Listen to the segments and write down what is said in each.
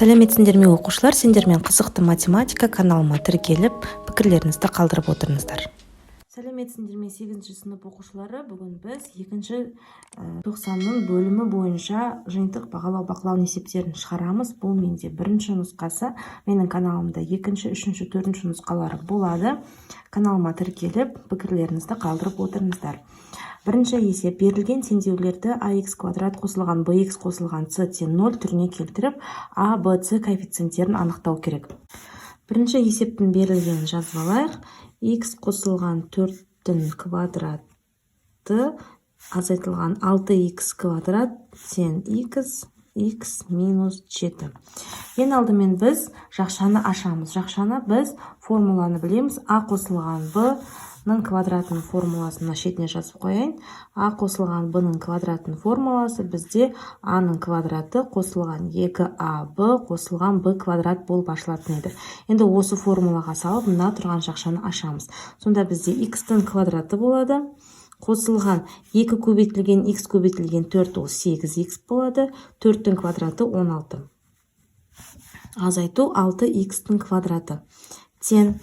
Сәлеметсіңдер ме оқушылар, сендермен қызықты математика каналыма тіркеліп, пікірлеріңізді қалдырып отырыңыздар. Сәлеметсіңдер ме 8-ші сынып оқушылары, бүгін біз 2-ші тоқсанның бөлімі бойынша жиынтық бағалау бақылау есептерін шығарамыз. Бұл менде бірінші нұсқасы, менің каналымда 2-ші, 3-ші, 4-ші нұсқалары болады. Каналыма тіркеліп, пікірлеріңізді қалдырып отырыңыздар. Бірінші есеп: берілген теңдеулерді ax квадрат қосылған bx қосылған c тең 0 түріне келтіріп, a, b, c коэффициенттерін анықтау керек. Бірінші есептің берілгенін жазып алайық. X қосылған 4-тің квадраты азайтылған 6x квадрат тең x минус 7. Ең алдымен біз жақшаны ашамыз. Жақшаны біз формуланы білеміз. A қосылған b-ның квадратының формуласын шетіне жазып қояйын. A қосылған b-ның квадратының формуласы бізде a-ның квадраты қосылған 2ab қосылған b квадрат болып ашылатын еді. Енді осы формулаға салып, мына тұрған жақшаны ашамыз. Сонда бізде x-тің квадраты болады. Қосылған 2 көбейтілген x көбейтілген 4 ол 8x болады. 4-тің квадраты 16. Азайту 6x-тің квадраты. Тең.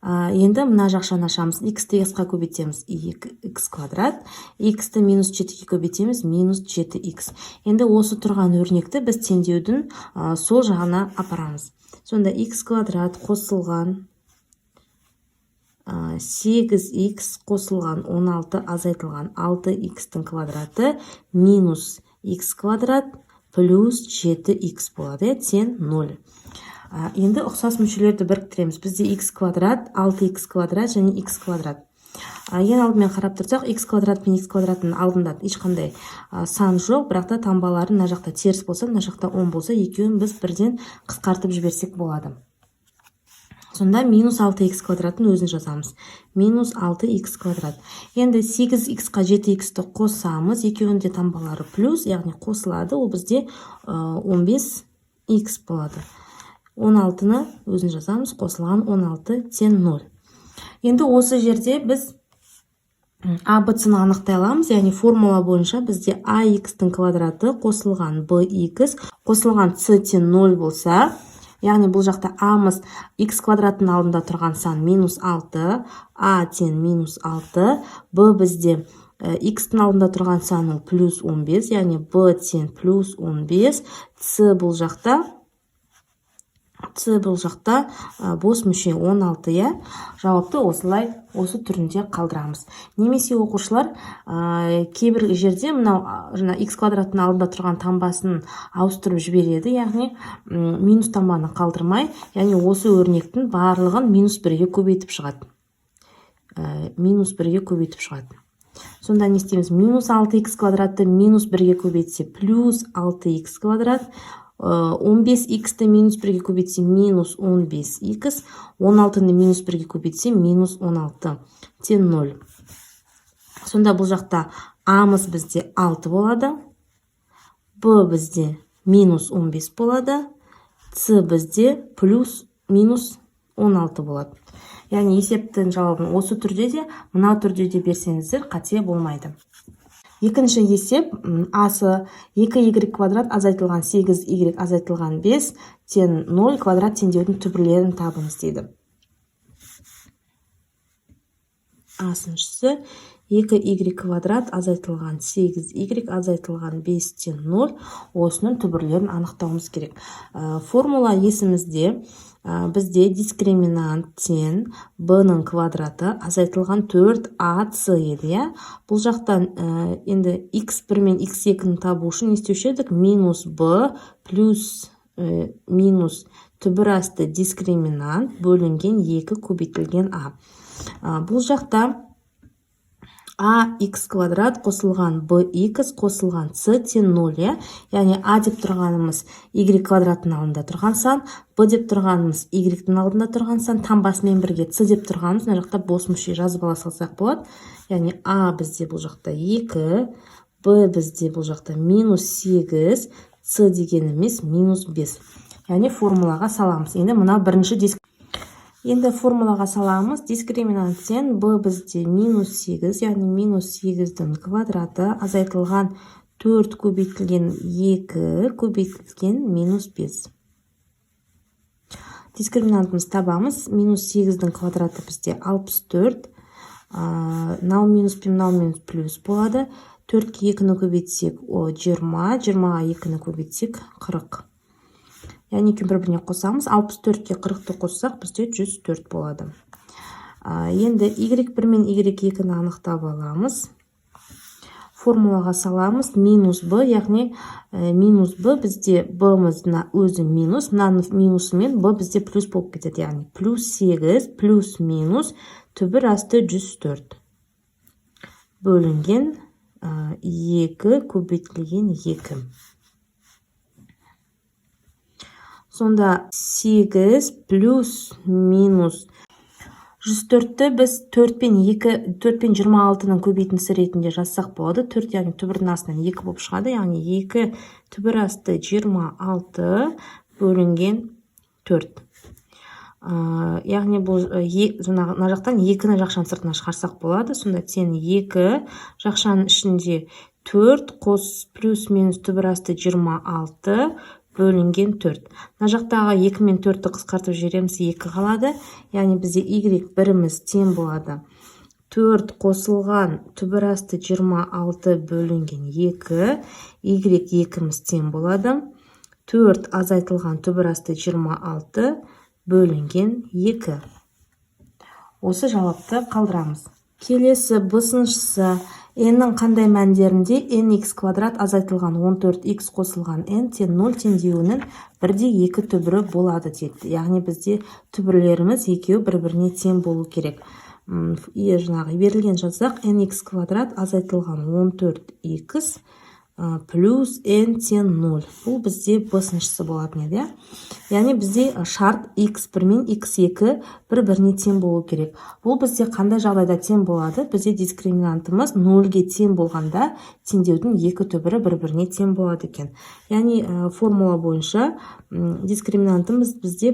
Енді мына жақшаны ашамыз. X-ті x-қа көбейтеміз 2x квадрат. X-ті минус 7-ге көбейтеміз минус 7x. Енді осы тұрған өрнекті біз теңдеудің сол жағына апарамыз. Сонда x квадрат қосылған 8x қосылған 16 азайтылған 6x-тің квадраты минус x квадрат плюс 7x болады, тең 0. Енді ұқсас мүшелерді біріктіреміз. Бізде x квадрат, 6x квадрат және x квадрат. Ең алдымен қарап тұрсақ, x квадрат пен x квадраттың алдында ешқандай сан жоқ, бірақ та таңбалары мына жақта теріс болса, мына жақта 10 болса, екеуін біз бірден қысқартып жіберсек болады. Сонда минус 6x квадраттың өзін жазамыз. Минус 6x квадрат. Енді 8x-қа 7x-ті қосамыз. Екеуінде таңбалары плюс, яғни қосылады. Ол бізде 15x болады. 16-ны өзін жазамыз. Қосылған 16 тең 0. Енді осы жерде біз a-b-ны анықтай аламыз. Яғни формула бойынша бізде ax-тің квадраты қосылған bx қосылған c тең 0 болса, яғни бұл жақта a-мыз x квадраттың алдында тұрған сан минус 6, a тең минус 6, b бізде x-тің алдында тұрған сан плюс 15, яғни b тең плюс 15, c бұл жақта бос мүше 16, жауапты осылай осы түрінде қалдырамыз. Немесе оқушылар кейбір жерде мынау x квадраттың алдында тұрған таңбасын ауыстырып жібереді, яғни минус таңбаны қалдырмай, яғни осы өрнектің барлығын минус 1-ге көбейтіп шығады. Сонда не істейміз? Минус 6x квадратты минус 1-ге көбейтсе плюс 6x квадрат, 15x-ті минус 1-ге көбейтсе минус 15x, 16-ны минус 1-ге көбейтсе минус 16, тең 0. Сонда бұл жақта a-мыз бізде 6 болады, b бізде минус 15 болады, c бізде плюс минус 16 болады. Яғни есептің жауабын осы түрде де, мына түрде де берсеңіздер, қате болмайды. Екінші есеп: асы 2y квадрат азайтылған 8y азайтылған 5 тең 0 квадрат теңдеудің түбірлерін табыңыз дейді. Асыншысы 2y квадрат азайтылған 8y азайтылған 5 тең 0, осының түбірлерін анықтауымыз керек. Формула есімізде. Бізде дискриминант тең b-ның квадраты азайтылған 4ac еді. Бұл жақтан енді x1 мен x2-ні табу үшін не істеуші едік? Минус b плюс минус түбір асты дискриминант бөлінген 2 көбейтілген a. Бұл жақта ax квадрат қосылған bx қосылған c тең 0, яғни a деп тұрғанымыз y квадраттың алдында тұрған сан, b деп тұрғанымыз y-тің алдында тұрған сан, таңбасымен бірге c деп тұрғанымыз мына жақта бос мүше жазып ала салсақ болады. Яғни a бізде бұл жақта 2, b бізде бұл жақта минус 8, c дегеніміз минус 5. Яғни формулаға саламыз. Енді мына бірінші Енді формулаға саламыз. Дискриминант тең b бізде минус 8, яғни минус 8-дің квадраты азайтылған 4 көбейтілген 2 көбейтілген минус 5. дискриминантымыз табамыз. Минус 8-дің квадраты бізде 64. Мынау минус пен мынау минус плюс болады. 4-ке 2-ні көбейтсек 20, 20-ға 2-ні көбейтсек 40. Яғни бір-біріне қосамыз. 64-ке 40-ті қоссақ бізде 104 болады. Енді y1 мен y2-ні анықтап аламыз. Формулаға саламыз. Минус b, яғни минус b бізде b-мызна өзі минус, мынаның минусымен b бізде плюс болып кетеді. Яғни плюс 8 плюс минус түбір асты 104. Бөлінген 2 көбейтілген 2. Сонда 8 плюс минус 104-ті біз 4 пен 26-ның көбейтіндісі ретінде жазсақ болады. 4 яғни түбірдің астынан 2 болып шығады. Яғни 2 түбір асты 26 бөлінген 4. Яғни бұл мына жақтан 2-ні жақшаның сыртына шығарсақ болады. Сонда тең 2 жақшаның ішінде 4 қос плюс минус түбір асты 26 бөлінген 4. Мына жақтағы 2 мен 4-ті қысқартып жібереміз, 2 қалады. Яғни бізде y1-іміз тең болады. 4 қосылған түбір асты 26 бөлінген 2, y2-іміз тең болады. 4 азайтылған түбір асты 26 бөлінген 2. Осы жауапты қалдырамыз. Келесі б-сыншысы n-ның қандай мәндерінде nx квадрат азайтылған 14x қосылған n тең 0 теңдеуінің 1/2 түбірі болады деді. Яғни бізде түбірлеріміз екеуі бір-біріне тең болу керек. Жаңағы берілген жазсақ nx квадрат азайтылған 14x плюс n тең 0. Бұл бізде б-сыншысы болатын еді. Яғни бізде шарт x1 мен x2 бір-біріне тең болу керек. Бұл бізде қандай жағдайда тең болады? Бізде дискриминантымыз 0-ге тең болғанда теңдеудің 2 түбірі бір-біріне тең болады екен. Яғни формула бойынша дискриминантымыз бізде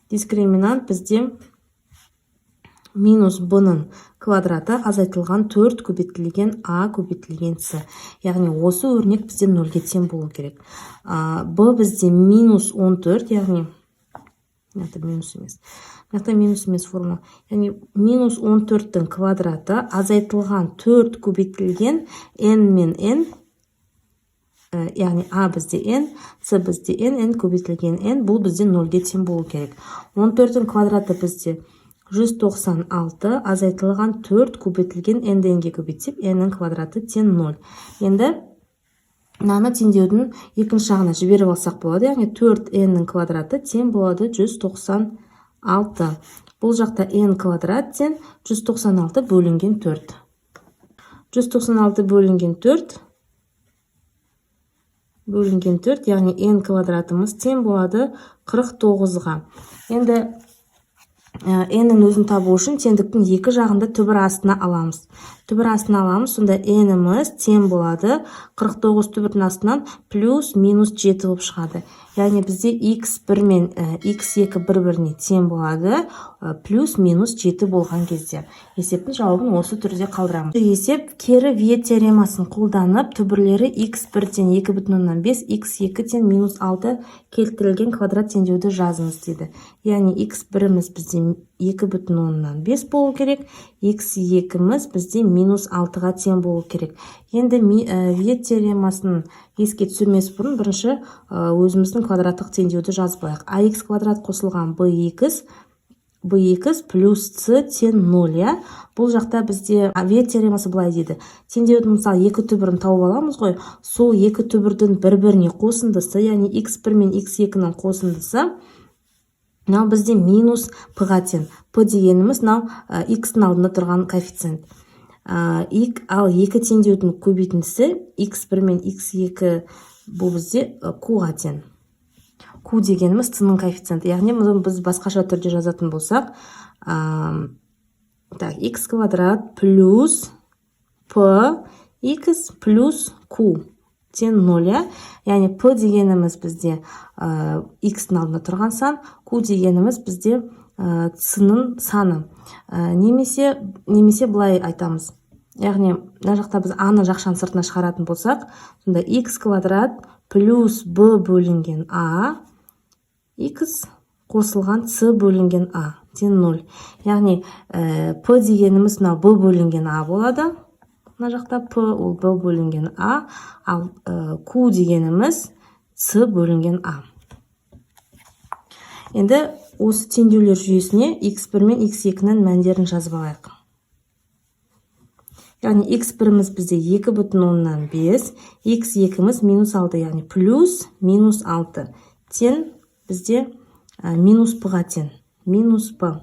дискриминант бізде минус b-ның квадраты азайтылған 4 көбейтілген a көбейтілген c. Яғни осы өрнек бізде 0-ге тең болу керек. b бізде минус 14, яғни минус емес формула. Яғни минус 14-дің квадраты азайтылған 4 көбейтілген n мен n, яғни a бізде n, c бізде n көбейтілген n, бұл бізде 0-ге тең болу керек. 14-дің квадраты бізде 196, азайтылған 4 көбейтілген n-ге көбейтсек, n-ның квадраты тең 0. Енді мынаны теңдеудің екінші жағына жіберіп алсақ болады. Яғни 4n-ның квадраты тең болады 196. Бұл жақта n квадрат тең 196 бөлінген 4. 196 бөлінген 4 яғни n квадратымыз тең болады 49-ға. Енді n-ның өзін табу үшін теңдіктің екі жағында түбір астына аламыз. Сонда n-іміз тең болады 49 түбірдің астынан плюс минус 7 болып шығады. Яғни бізде x1 мен x2 бір-біріне тең болады плюс минус 7 болған кезде. Есептің жауабын осы түрде қалдырамыз. Есеп кері виет теоремасын қолданып түбірлері x1 тең 2,5, x2 тең минус 6 келтірілген квадрат теңдеуді жазыңыз деді. Яғни x1-іміз бізде 2,5 болу керек, x2-іміз бізде минус 6-ға тең болу керек. Енді виет теоремасын еске түсірмес бұрын бірінші өзіміздің квадраттық теңдеуді жазып алайық. ax квадрат қосылған b2 плюс c тең 0. Бұл жақта бізде виет теоремасы былай дейді. Теңдеудің мысалы екі түбірін тауып аламыз ғой. Сол екі түбірдің бір-біріне қосындысы, яғни x1 мен x2-ның қосындысы мынау бізде минус p-ға тең. P дегеніміз мынау x-ның алдында тұрған коэффициент. Ал екі теңдеудің көбейтіндісі x1 мен x2 бұл бізде q-ға тең. Q дегеніміз c-ның коэффициенті. Яғни біз басқаша түрде жазатын болсақ, x квадрат плюс p x плюс q тең 0. Яғни p дегеніміз бізде x-ның алдында тұрған сан, q дегеніміз бізде c-ның саны. Немесе былай айтамыз. Яғни мына жақта біз a-ны жақшаның сыртына шығаратын болсақ, сонда x квадрат плюс b бөлінген a x қосылған c бөлінген a тең 0. Яғни p дегеніміз мына b бөлінген a болады. Мына жақта p ол b бөлінген a, ал q дегеніміз c бөлінген a. Енді осы теңдеулер жүйесіне x1 мен x2-нің мәндерін жазып алайық. Яғни x1-міз бізде 2,5, x2-міз -6, яғни плюс -6 тең бізде минус p-ға тең, минус p.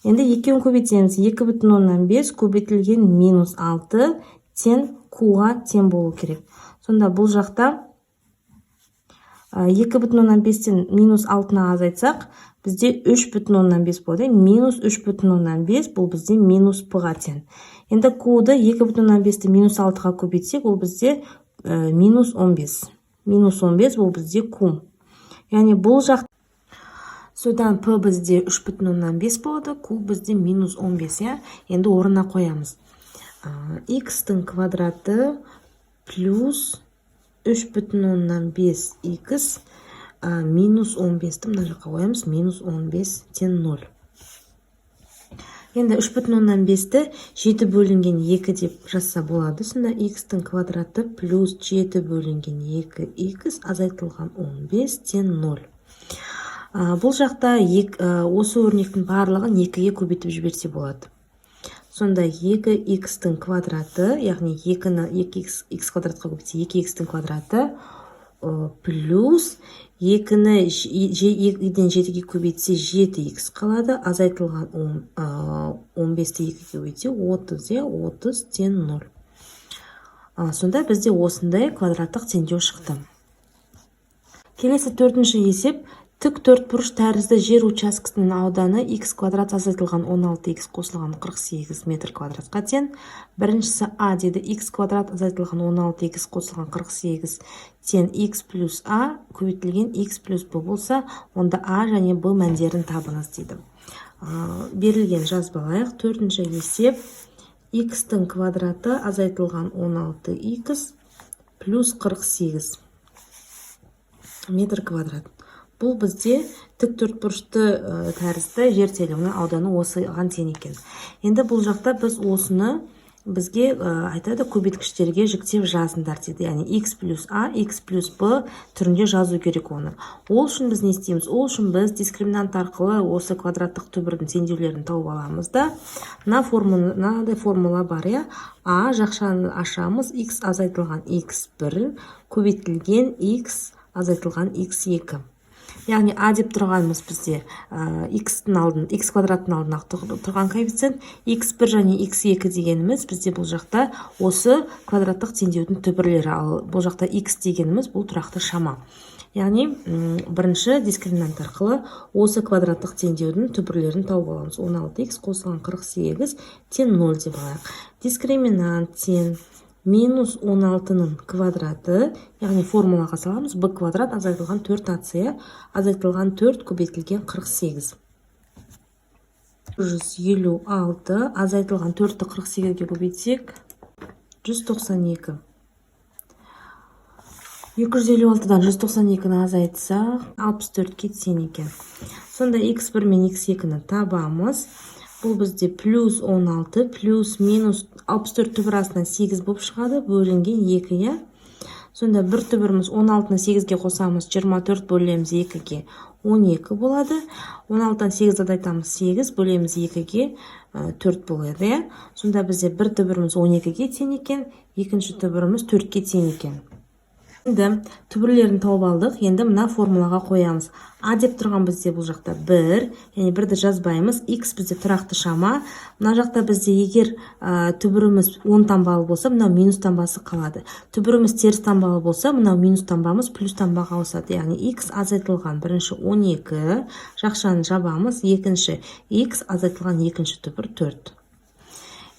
Енді екеуін көбейтеміз, 2,5 көбейтілген -6 тең q-ға тең болу керек. Сонда бұл жақта 2,5-тен -6-на азайтсақ, бізде 3,5 болады. Минус 3,5 бұл бізде минус p-ға тең. Енді q-ды 2,5-ті -6-ға көбейтсек, ол бізде минус 15. Минус 15 бұл бізде q. Яғни бұл жақта содан p бізде 3,5 болады, q бізде минус 15. Енді орнына қоямыз. X-тің квадраты плюс 3,5x минус 15-ті мына жаққа қоямыз, минус 15 тең 0. Енді 3,5-ті 7 бөлінген 2 деп жазса болады. Сонда x-тің квадраты плюс 7 бөлінген 2x азайтылған 15 тең 0. Бұл жақта осы өрнектің барлығын 2-ге көбейтіп жіберсе болады. Сонда 2x-тің квадраты, яғни 2x квадратқа көбейтсе 2x-тің квадраты плюс 2-ні 2-ден 7-ге көбейтсе 7x қалады, азайтылған 15-ті 2-ге көбейтсе 30 тең 0. Сонда бізде осындай квадраттық теңдеу шықты. Келесі төртінші есеп. Тік төртбұрыш тәрізді жер учаскесінің ауданы x квадрат азайтылған 16x қосылған 48 метр квадратқа тең. Біріншісі a деді, x квадрат азайтылған 16x қосылған 48 тең x плюс a көбейтілген x плюс b болса, онда a және b мәндерін табыңыз дейді. Берілген жазбалайық. Төртінші есеп. X-тің квадраты азайтылған 16x плюс 48 метр квадрат. Бұл бізде тік төртбұрышты тәрізді жер телімінің ауданы осыған тең екен. Енді бұл жақта біз осыны бізге айтады көбейткіштерге жіктеп жазыңдар дейді. Яғни x плюс a, x плюс b түрінде жазу керек оны. Ол үшін біз не істейміз? Ол үшін біз дискриминант арқылы осы квадраттық түбірдің теңдеулерін тауып аламыз да. Мынадай формула бар, я. A жақшаны ашамыз, x азайтылған x1 көбейтілген x азайтылған x2. Яғни a деп тұрғанымыз бізде x квадраттың алдына тұрған коэффициент, x1 және x2 дегеніміз бізде бұл жақта осы квадраттық теңдеудің түбірлері, ал бұл жақта x дегеніміз бұл тұрақты шама. Яғни бірінші дискриминант арқылы осы квадраттық теңдеудің түбірлерін тауып аламыз. 16x қосылған 48 тең 0 деп алайық. Дискриминант тең минус 16-ның квадраты, яғни формулаға саламыз, b квадрат азайтылған 4ac азайтылған 4 көбейтілген 48. 156 азайтылған 4-ті 48-ге көбейтсек 192. 256-дан 192-ні азайтсақ 64-ке тең екен. Сонда x1 мен x2-ні табамыз. Бұл бізде плюс 16, плюс минус 64 түбір астынан 8 болып шығады, бөлінген 2-я. Сонда бір түбіріміз 16-ны 8-ге қосамыз, 24 бөлеміз 2-ге 12 болады. 16-дан 8 азайтамыз 8, бөлеміз 2-ге 4 болады. Сонда бізде бір түбіріміз 12-ге тең екен, екінші түбіріміз 4-ге тең екен. Енді түбірлерін тауып алдық. Енді мына формулаға қоямыз. A деп тұрған бізде бұл жақта 1, яғни 1-ді жазбаймыз. X бізде тұрақты шама. Мына жақта бізде егер түбіріміз 10 таңбалы болса, мынау минус таңбасы қалады. Түбіріміз теріс таңбалы болса, мынау минус таңбамыз плюс таңбаға ауысады. Яғни X азайтылған бірінші 12, жақшаны жабамыз, екінші X азайтылған екінші түбір 4.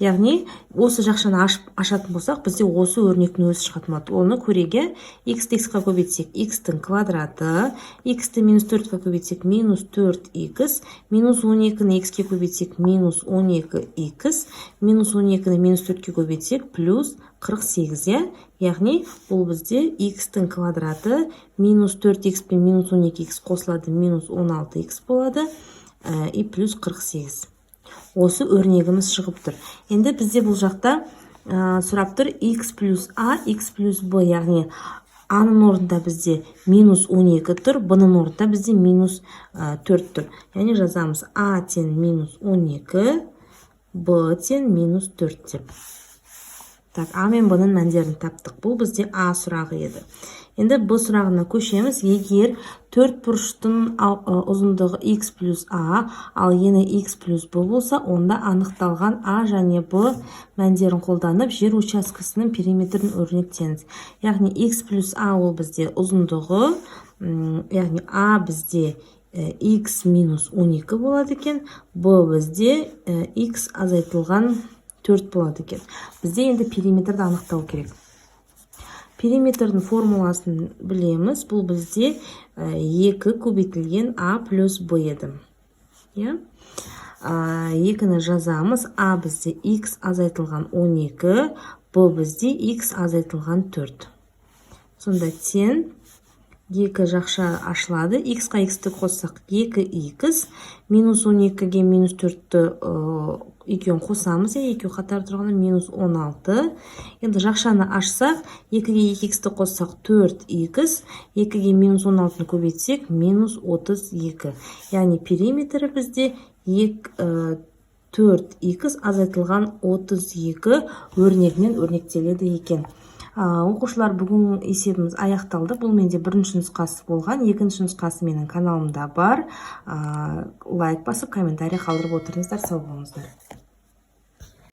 яғни осы жақшаны ашатын болсақ бізде осы өрнектің өзі шығатын болады. Оны көреге x-ті x-қа көбейтсек x-тің квадраты, x-ті минус 4-қа көбейтсек минус 4x, минус 12-ні x-ке көбейтсек минус 12x, минус 12-ні минус 4-ке көбейтсек плюс 48, яғни бұл бізде x-тің квадраты минус 4x пен минус 12x қосылады, минус 16x болады, и плюс 48. Осы өрнегіміз шығып тұр. Енді бізде бұл жақта сұрап тұр x плюс a, x плюс b, яғни a-ның орнында бізде минус 12 тұр, b-ның орнында бізде минус 4 тұр. Яғни жазамыз a тен минус 12, b тен минус 4 деп. Так, а мен b-ның мәндерін таптық. Бұл бізде a сұрағы еді. Енді b сұрағына көшеміз. Егер 4 бұрыштың ұзындығы x плюс a, ал ені x плюс b болса, онда анықталған a және b мәндерін қолданып, жер учаскесінің периметрін өрнектеңіз. Яғни x плюс a ол бізде ұзындығы, яғни a бізде x минус 12 болады екен, b бізде x азайтылған 4 болады екен. Бізде енді периметрді анықтау керек. Периметрдің формуласын білеміз. Бұл бізде 2 көбейтілген a плюс b еді. 2-ні жазамыз. a бізде x азайтылған 12, b бізде x азайтылған 4. Сонда тен 2 жақша ашылады. X-қа x-ті қоссақ 2x, минус 12-ге минус 4-ті екеуін қосамыз, екеу қатар тұрғанда минус 16. Енді жақшаны ашсақ, 2-ге 2x-ті қоссақ 4x, 2-ге минус 16-ны көбейтсек минус 32. Яғни периметрі бізде 4x азайтылған 32 өрнегінен өрнектеледі екен. Оқушылар, бүгін есебіміз аяқталды. Бұл менде бірінші нұсқасы болған, екінші нұсқасы менің каналымда бар. Лайк басып, комментарий қалдырып отырыңыздар. Сау болыңыздар.